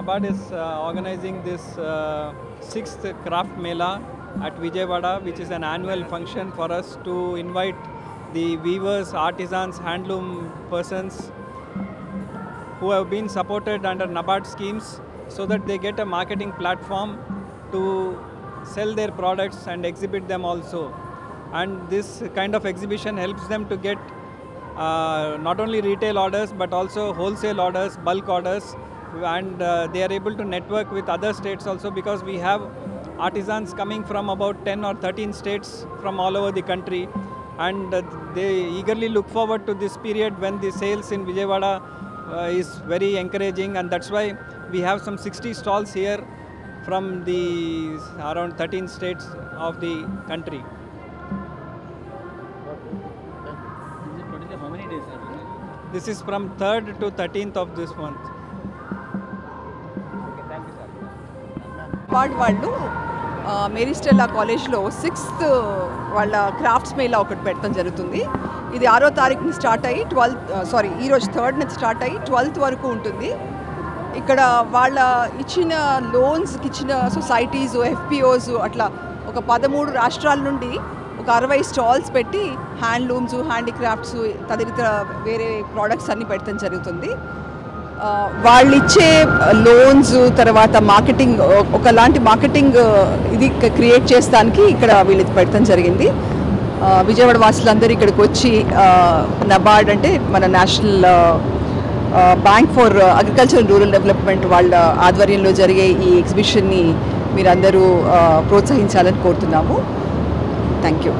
NABARD is organizing this 6th Craft Mela at Vijayawada, which is an annual function for us to invite the weavers, artisans, handloom persons who have been supported under NABARD schemes so that they get a marketing platform to sell their products and exhibit them also. And this kind of exhibition helps them to get not only retail orders but also wholesale orders, bulk orders, and they are able to network with other states also, because we have artisans coming from about 10 or 13 states from all over the country, and they eagerly look forward to this period when the sales in Vijayawada is very encouraging, and that's why we have some 60 stalls here from the around 13 states of the country. How many days? This is from 3rd to 13th of this month. Okay, thank you, sir. NABARD వాళ్ళు Mary Stella కాలేజ్లో 6th వాళ్ళ crafts Mela ఒకటి పెట్టడం జరుగుతుంది. ఇది 6వ తారీఖుని start అయ్యి ఈరోజు 3rd నుంచి స్టార్ట్ అయ్యి 12th వరకు ఉంటుంది. ఇక్కడ వాళ్ళ ఇచ్చిన లోన్స్కి ఇచ్చిన సొసైటీస్, ఎఫ్పిఓస్ అట్లా ఒక 13 రాష్ట్రాల నుండి ఒక 60 స్టాల్స్ పెట్టి హ్యాండ్లూమ్స్, హ్యాండీక్రాఫ్ట్స్ తదితర వేరే ప్రోడక్ట్స్ అన్నీ పెట్టడం జరుగుతుంది. వాళ్ళు ఇచ్చే లోన్స్ తర్వాత మార్కెటింగ్, ఒకలాంటి మార్కెటింగ్ ఇది క్రియేట్ చేస్తానికి ఇక్కడ వీళ్ళు పెట్టడం జరిగింది. విజయవాడ వాసులందరూ ఇక్కడికి వచ్చి NABARD అంటే మన national bank for agriculture and rural development వాళ్ళ ఆధ్వర్యంలో జరిగే ఈ ఎగ్జిబిషన్ని మీరందరూ ప్రోత్సహించాలని కోరుతున్నాము. Thank you.